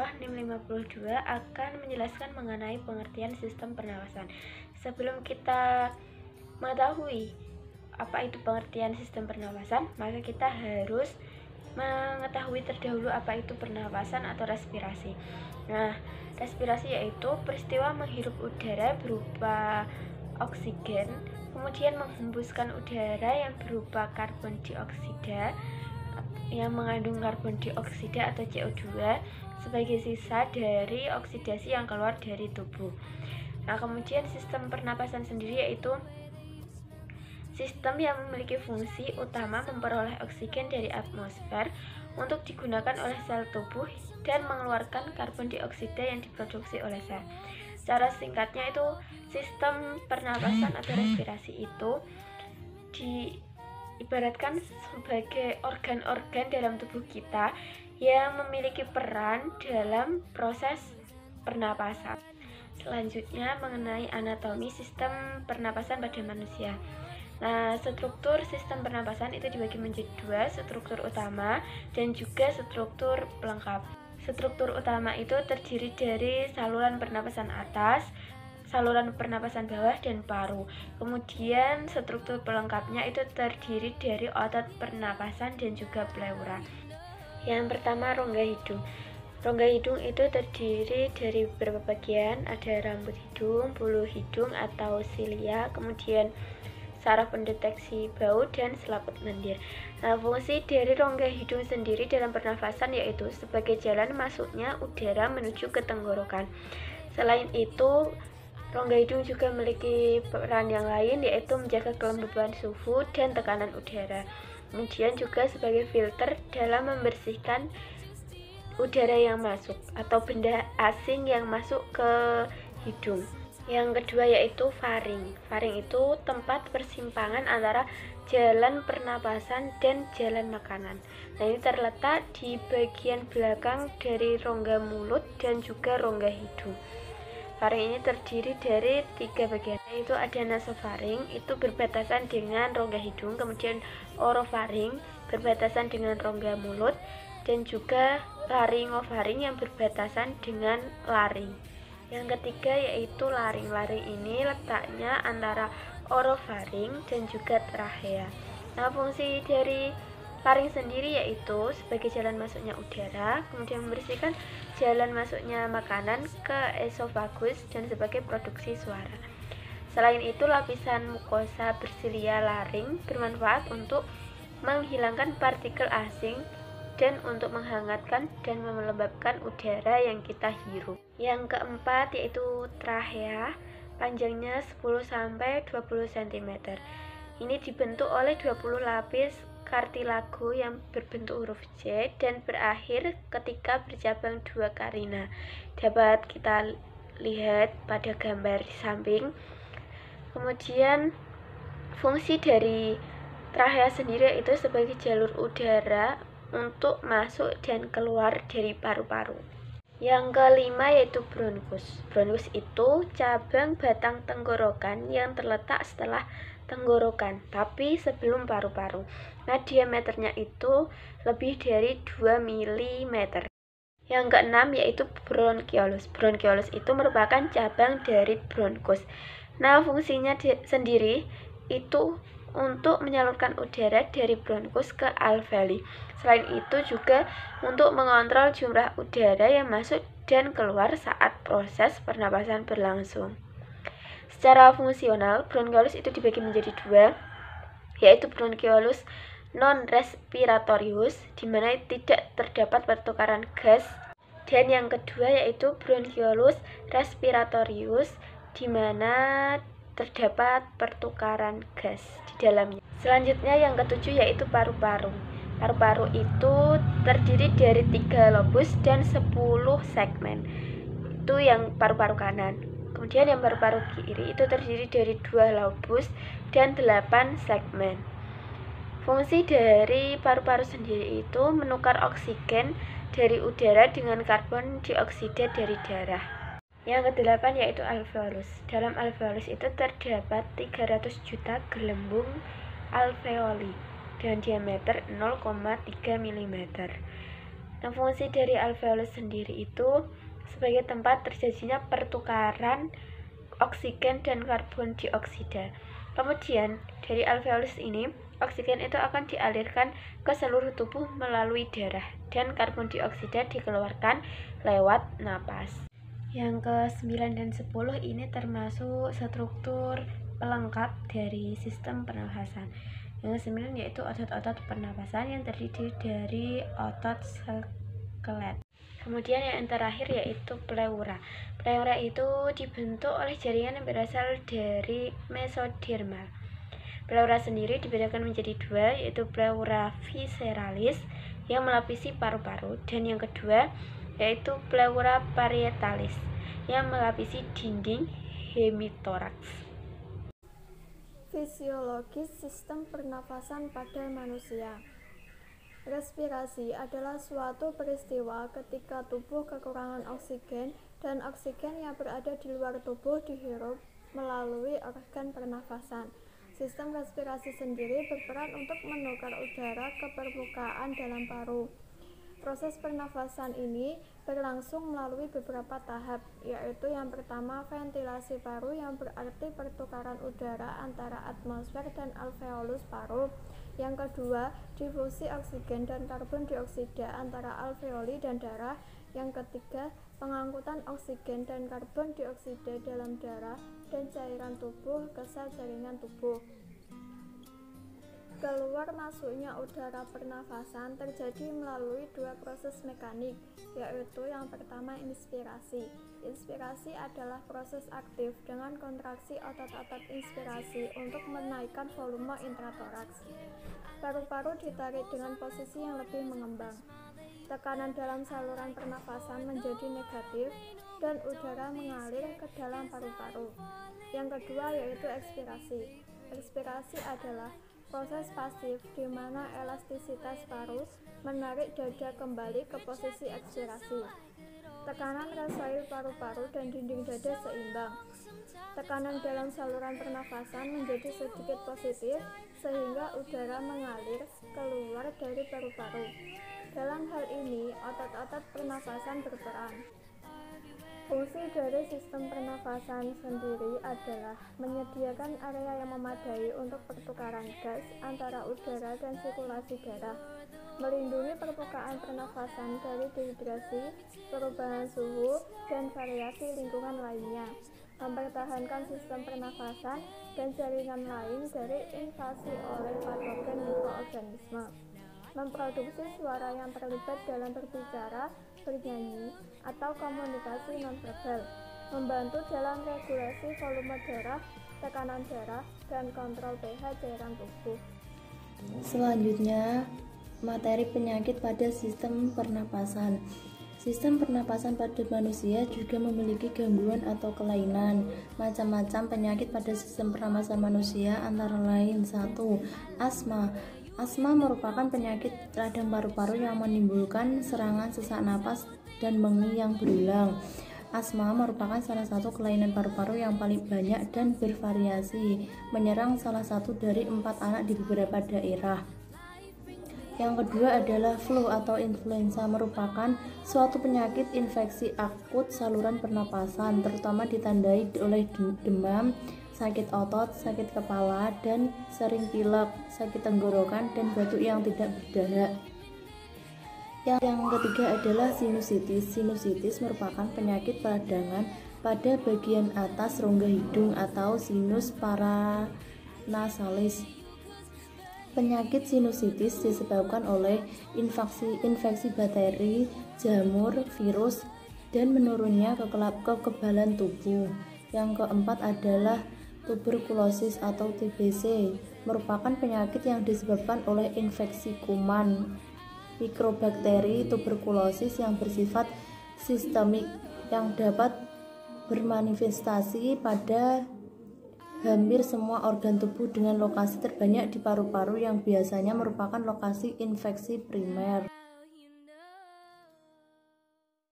Umroh NIM 52 akan menjelaskan mengenai pengertian sistem pernapasan. Sebelum kita mengetahui apa itu pengertian sistem pernapasan, maka kita harus mengetahui terdahulu apa itu pernapasan atau respirasi. Nah, respirasi yaitu peristiwa menghirup udara berupa oksigen, kemudian menghembuskan udara yang berupa karbon dioksida yang mengandung karbon dioksida atau CO2 sebagai sisa dari oksidasi yang keluar dari tubuh. Nah, kemudian sistem pernapasan sendiri yaitu sistem yang memiliki fungsi utama memperoleh oksigen dari atmosfer untuk digunakan oleh sel tubuh dan mengeluarkan karbon dioksida yang diproduksi oleh sel. Secara singkatnya itu sistem pernapasan atau respirasi itu diibaratkan sebagai organ-organ dalam tubuh kita yang memiliki peran dalam proses pernapasan. Selanjutnya mengenai anatomi sistem pernapasan pada manusia. Nah, struktur sistem pernapasan itu dibagi menjadi dua, struktur utama dan juga struktur pelengkap. Struktur utama itu terdiri dari saluran pernapasan atas, saluran pernapasan bawah, dan paru. Kemudian struktur pelengkapnya itu terdiri dari otot pernapasan dan juga pleura. Yang pertama, rongga hidung. Rongga hidung itu terdiri dari beberapa bagian, ada rambut hidung, bulu hidung atau silia, kemudian saraf pendeteksi bau, dan selaput lendir. Nah, fungsi dari rongga hidung sendiri dalam pernafasan yaitu sebagai jalan masuknya udara menuju ke tenggorokan. Selain itu, rongga hidung juga memiliki peran yang lain yaitu menjaga kelembaban suhu dan tekanan udara. Kemudian juga sebagai filter dalam membersihkan udara yang masuk atau benda asing yang masuk ke hidung. Yang kedua yaitu faring. Faring itu tempat persimpangan antara jalan pernapasan dan jalan makanan. Nah, ini terletak di bagian belakang dari rongga mulut dan juga rongga hidung. Faring ini terdiri dari 3 bagian, yaitu ada nasofaring, itu berbatasan dengan rongga hidung, kemudian orofaring berbatasan dengan rongga mulut, dan juga laryngofaring yang berbatasan dengan laring. Yang ketiga yaitu laring. Laring ini letaknya antara orofaring dan juga trachea. Nah, fungsi dari laring sendiri yaitu sebagai jalan masuknya udara, kemudian membersihkan jalan masuknya makanan ke esofagus dan sebagai produksi suara. Selain itu, lapisan mukosa bersilia laring bermanfaat untuk menghilangkan partikel asing dan untuk menghangatkan dan melembabkan udara yang kita hirup. Yang keempat yaitu trachea, panjangnya 10-20 cm. Ini dibentuk oleh 20 lapis kartilago yang berbentuk huruf J dan berakhir ketika bercabang 2 karina. Dapat kita lihat pada gambar di samping. Kemudian fungsi dari trachea sendiri itu sebagai jalur udara untuk masuk dan keluar dari paru-paru. Yang kelima yaitu bronkus. Bronkus itu cabang batang tenggorokan yang terletak setelah tenggorokan, tapi sebelum paru-paru. Nah, diameternya itu lebih dari 2 mm. Yang keenam yaitu bronkiolus. Bronkiolus itu merupakan cabang dari bronkus. Nah, fungsinya sendiri itu untuk menyalurkan udara dari bronkus ke alveoli. Selain itu juga untuk mengontrol jumlah udara yang masuk dan keluar saat proses pernapasan berlangsung. Secara fungsional, bronkiolus itu dibagi menjadi 2, yaitu bronkiolus non-respiratorius, di mana tidak terdapat pertukaran gas, dan yang kedua yaitu bronkiolus respiratorius, di mana terdapat pertukaran gas di dalamnya. Selanjutnya yang ketujuh yaitu paru-paru. Paru-paru itu terdiri dari 3 lobus dan 10 segmen. Itu yang paru-paru kanan. Kemudian yang paru-paru kiri itu terdiri dari 2 lobus dan 8 segmen. Fungsi dari paru-paru sendiri itu menukar oksigen dari udara dengan karbon dioksida dari darah. Yang kedelapan yaitu alveolus. Dalam alveolus itu terdapat 300 juta gelembung alveoli dengan diameter 0,3 mm. Nah, fungsi dari alveolus sendiri itu sebagai tempat terjadinya pertukaran oksigen dan karbon dioksida. Kemudian dari alveolus ini, oksigen itu akan dialirkan ke seluruh tubuh melalui darah dan karbon dioksida dikeluarkan lewat napas. Yang ke-9 dan 10 ini termasuk struktur pelengkap dari sistem pernafasan. Yang ke-9 yaitu otot-otot pernapasan yang terdiri dari otot skelet. Kemudian yang terakhir yaitu pleura. Pleura itu dibentuk oleh jaringan yang berasal dari mesodermal. Pleura sendiri dibedakan menjadi dua, yaitu pleura visceralis yang melapisi paru-paru, dan yang kedua yaitu pleura parietalis yang melapisi dinding hemitoraks. Fisiologis sistem pernafasan pada manusia. Respirasi adalah suatu peristiwa ketika tubuh kekurangan oksigen dan oksigen yang berada di luar tubuh dihirup melalui organ pernafasan. Sistem respirasi sendiri berperan untuk menukar udara ke permukaan dalam paru. Proses pernafasan ini berlangsung melalui beberapa tahap, yaitu yang pertama ventilasi paru yang berarti pertukaran udara antara atmosfer dan alveolus paru. Yang kedua, difusi oksigen dan karbon dioksida antara alveoli dan darah. Yang ketiga, pengangkutan oksigen dan karbon dioksida dalam darah dan cairan tubuh ke sel jaringan tubuh. Keluar masuknya udara pernafasan terjadi melalui dua proses mekanik, yaitu yang pertama inspirasi. Inspirasi adalah proses aktif dengan kontraksi otot-otot inspirasi untuk menaikkan volume intratoraks. Paru-paru ditarik dengan posisi yang lebih mengembang. Tekanan dalam saluran pernafasan menjadi negatif dan udara mengalir ke dalam paru-paru. Yang kedua yaitu ekspirasi. Ekspirasi adalah proses pasif di mana elastisitas paru menarik dada kembali ke posisi ekspirasi. Tekanan rasoil paru-paru dan dinding dada seimbang. Tekanan dalam saluran pernafasan menjadi sedikit positif sehingga udara mengalir keluar dari paru-paru. Dalam hal ini, otot-otot pernafasan berperan. Fungsi dari sistem pernafasan sendiri adalah menyediakan area yang memadai untuk pertukaran gas antara udara dan sirkulasi darah, melindungi permukaan pernafasan dari dehidrasi, perubahan suhu, dan variasi lingkungan lainnya, mempertahankan sistem pernafasan dan jaringan lain dari invasi oleh patogen mikroorganisme, memproduksi suara yang terlibat dalam berbicara, bernyanyi, atau komunikasi nonverbal, membantu dalam regulasi volume darah, tekanan darah, dan kontrol pH cairan tubuh. Selanjutnya, materi penyakit pada sistem pernapasan. Sistem pernapasan pada manusia juga memiliki gangguan atau kelainan. Macam-macam penyakit pada sistem pernapasan manusia antara lain 1. Asma. Asma merupakan penyakit radang paru-paru yang menimbulkan serangan sesak napas dan mengi yang berulang. Asma merupakan salah satu kelainan paru-paru yang paling banyak dan bervariasi, menyerang salah satu dari 4 anak di beberapa daerah. Yang kedua adalah flu atau influenza, merupakan suatu penyakit infeksi akut saluran pernapasan, terutama ditandai oleh demam, sakit otot, sakit kepala, dan sering pilek, sakit tenggorokan, dan batuk yang tidak berdarah. Yang ketiga adalah sinusitis. Sinusitis merupakan penyakit peradangan pada bagian atas rongga hidung atau sinus paranasalis. Penyakit sinusitis disebabkan oleh infeksi bakteri, jamur, virus, dan menurunnya kekebalan tubuh. Yang keempat adalah tuberkulosis atau TBC, merupakan penyakit yang disebabkan oleh infeksi kuman mikrobakteri tuberkulosis yang bersifat sistemik yang dapat bermanifestasi pada hampir semua organ tubuh dengan lokasi terbanyak di paru-paru yang biasanya merupakan lokasi infeksi primer.